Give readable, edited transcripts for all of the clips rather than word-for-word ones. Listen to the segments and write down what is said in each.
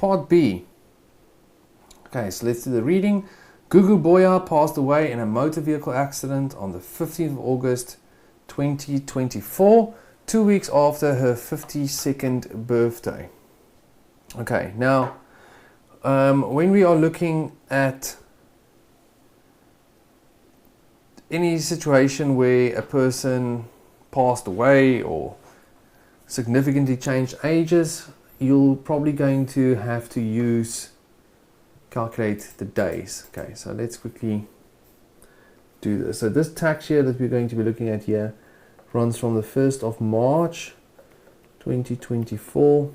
Part B. Okay, so let's do the reading. Gugu Boya passed away in a motor vehicle accident on the 15th of August 2024, 2 weeks after her 52nd birthday. Okay, now when we are looking at any situation where a person passed away or significantly changed ages, you're probably going to have to calculate the days. Okay, so let's quickly do this. So this tax year that we're going to be looking at here runs from the 1st of March 2024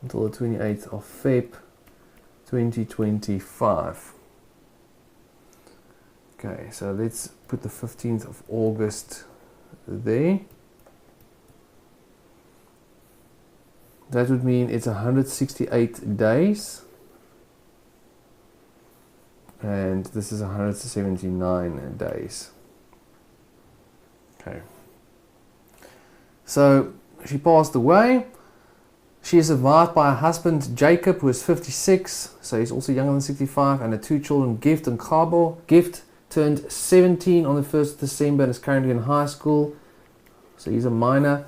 until the 28th of Feb 2025. Okay, so let's put the 15th of August there. That would mean it's 168 days. And this is 179 days. Okay. So she passed away. She is survived by her husband Jacob, who is 56, so he's also younger than 65, and her two children, Gift and Cabo. Gift turned 17 on the 1st of December and is currently in high school, so he's a minor.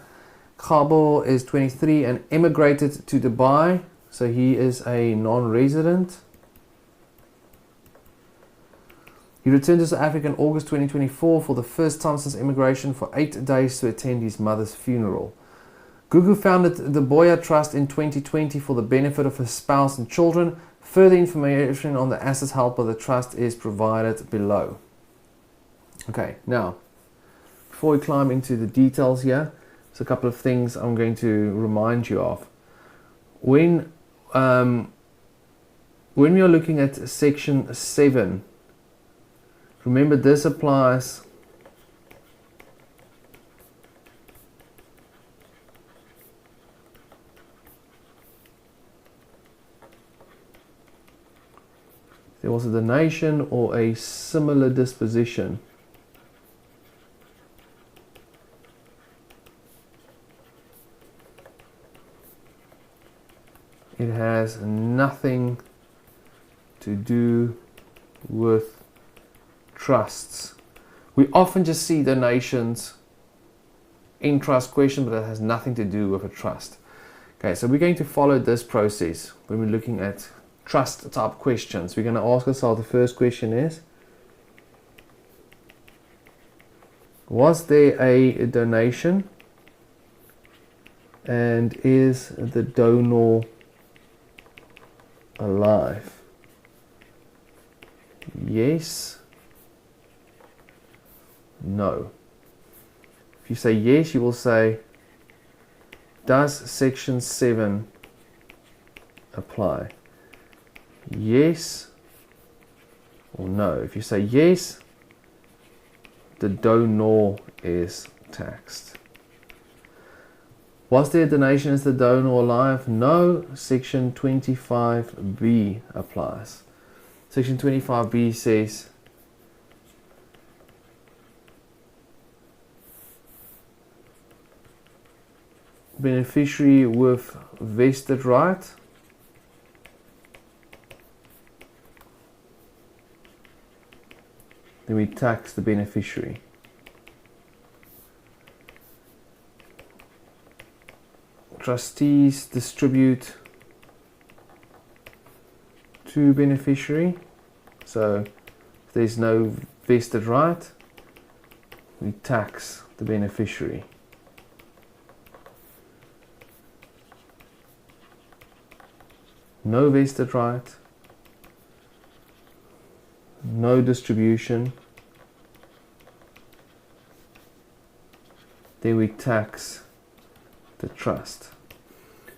Cabo is 23 and emigrated to Dubai, so he is a non-resident. He returned to South Africa in August 2024 for the first time since immigration for 8 days to attend his mother's funeral. Gugu founded the Boya Trust in 2020 for the benefit of his spouse and children. Further information on the assets held by the trust is provided below. Okay, now, before we climb into the details here, there's a couple of things I'm going to remind you of. When we are looking at section 7, remember this applies there was a donation or a similar disposition. It has nothing to do with trusts. We often just see donations in trust question, but it has nothing to do with a trust. Okay, so we're going to follow this process when we're looking at trust type questions. We're going to ask ourselves, the first question is, was there a donation, and is the donor alive? Yes, no. If you say yes, you will say, does section 7 apply? Yes or no. If you say yes, the donor is taxed. Was there a donation? Is the donor alive? No. Section 25B applies. Section 25B says beneficiary with vested right then we tax the beneficiary. Trustees distribute to beneficiary, so if there's no vested right, we tax the beneficiary. No vested right, no distribution, then we tax the trust.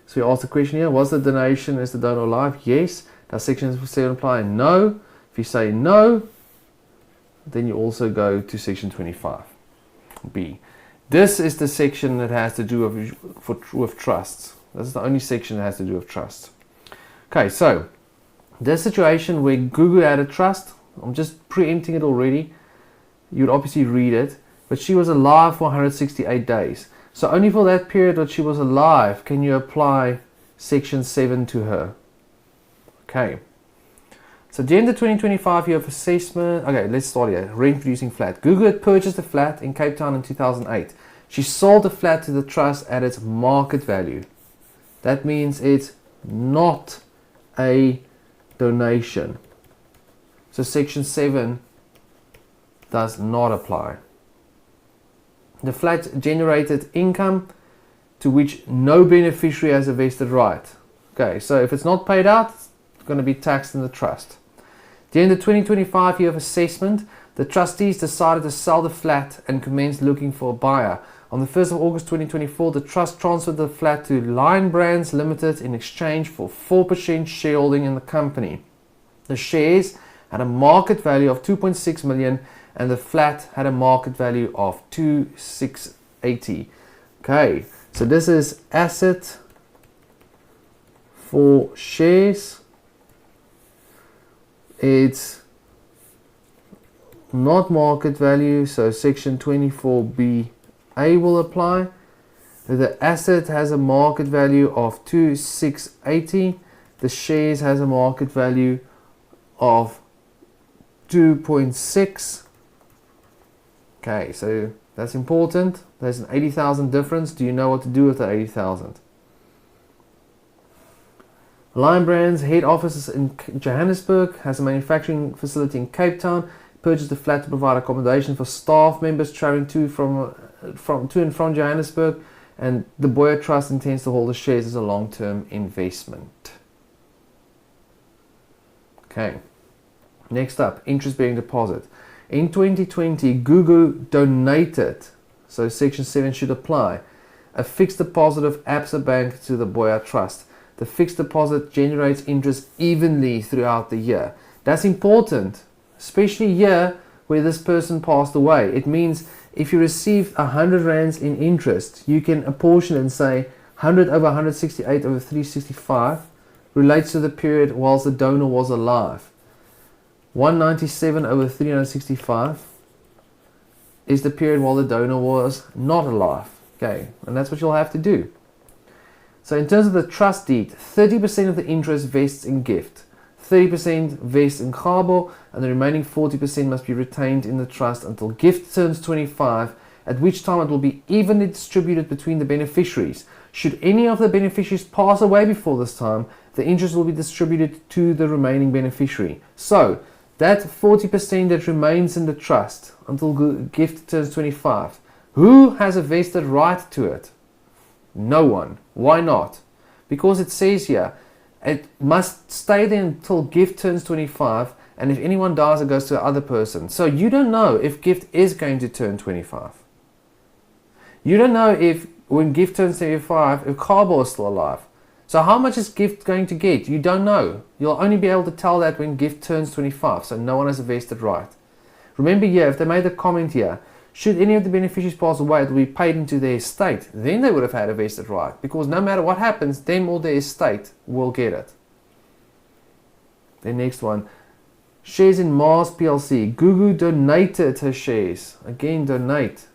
So we ask the question here, was the donation, is the donor alive? Yes. Does section 7 apply? No. If you say no, then you also go to section 25B. This is the section that has to do with trusts. This is the only section that has to do with trusts. Okay, so this situation where Gugu had a trust, I'm just preempting it already. You'd obviously read it, but she was alive for 168 days. So only for that period that she was alive can you apply section 7 to her. Okay. So during the 2025 year of assessment, okay, let's start here. Rent producing flat. Google had purchased a flat in Cape Town in 2008. She sold the flat to the trust at its market value. That means it's not a donation. So section 7 does not apply. The flat generated income to which no beneficiary has a vested right. Okay, so if it's not paid out, it's going to be taxed in the trust. During the 2025 year of assessment, the trustees decided to sell the flat and commenced looking for a buyer. On the 1st of August 2024, the trust transferred the flat to Lion Brands Limited in exchange for 4% shareholding in the company. The shares had a market value of 2.6 million and the flat had a market value of 2,680. Okay, so this is asset for shares. It's not market value, so section 24B A will apply. The asset has a market value of 2,680. The shares has a market value of 2.6. Okay, so that's important. There's an 80,000 difference. Do you know what to do with the 80,000? Lion Brands head office is in Johannesburg, has a manufacturing facility in Cape Town, purchased a flat to provide accommodation for staff members traveling to and from Johannesburg, and the Boyer Trust intends to hold the shares as a long-term investment. Okay, next up, interest-bearing deposit. In 2020, Google donated, so section 7 should apply, a fixed deposit of Absa Bank to the Boyer Trust. The fixed deposit generates interest evenly throughout the year. That's important, especially here where this person passed away. It means if you receive 100 rands in interest, you can apportion it and say 100 over 168 over 365 relates to the period whilst the donor was alive. 197 over 365 is the period while the donor was not alive. Okay, and that's what you'll have to do. So in terms of the trust deed, 30% of the interest vests in gift, 30% vests in Gabo, and the remaining 40% must be retained in the trust until gift turns 25, at which time it will be evenly distributed between the beneficiaries. Should any of the beneficiaries pass away before this time, the interest will be distributed to the remaining beneficiary. So that 40% that remains in the trust until gift turns 25, who has a vested right to it? No one. Why not? Because it says here, it must stay there until gift turns 25, and if anyone dies, it goes to the other person. So you don't know if gift is going to turn 25. You don't know if when gift turns 25, if Cabo is still alive. So how much is gift going to get? You don't know. You'll only be able to tell that when gift turns 25, so no one has a vested right. Remember here, if they made a comment here, should any of the beneficiaries pass away, it will be paid into their estate. Then they would have had a vested right, because no matter what happens, them or their estate will get it. The next one, shares in Mars PLC. Gugu donated her shares, again donate,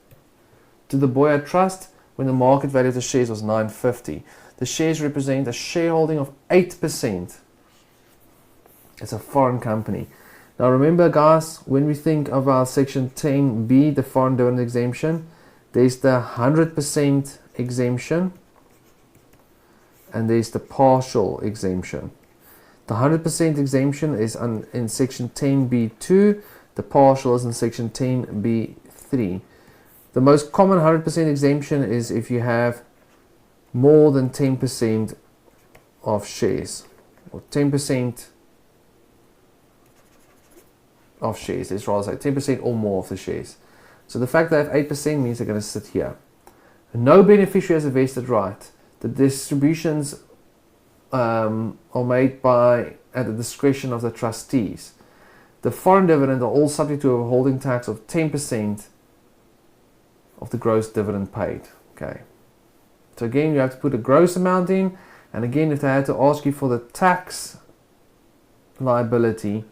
to the Boyer Trust when the market value of the shares was 950. The shares represent a shareholding of 8%. It's a foreign company. Now remember guys, when we think of our section 10B, the foreign dividend exemption, there's the 100% exemption and there's the partial exemption. The 100% exemption is in section 10B2, the partial is in section 10B3. The most common 100% exemption is if you have more than 10% of shares, or 10% of shares, let's rather say 10% or more of the shares. So the fact that they have 8% means they're going to sit here. No beneficiary has a vested right. The distributions are made at the discretion of the trustees. The foreign dividend are all subject to a withholding tax of 10% of the gross dividend paid. Okay. So again, you have to put a gross amount in, and again, if they had to ask you for the tax liability,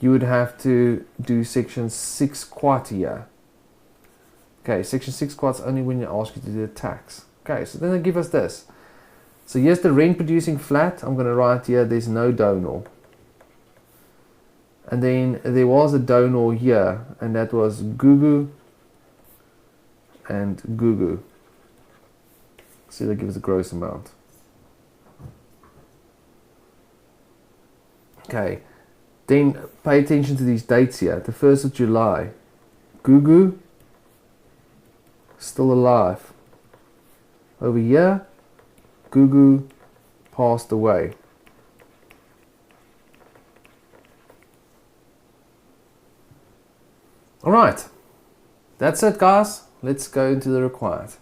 you would have to do section 6 quart here. Okay, section 6 quarts only when you ask you to do the tax. Okay, so then they give us this. So here's the rent producing flat. I'm going to write here there's no donor. And then there was a donor here, and that was Gugu and Gugu. So that gives a gross amount. Okay, then pay attention to these dates here. The 1st of July, Gugu, still alive. Over here, Gugu passed away. Alright, that's it guys. Let's go into the required.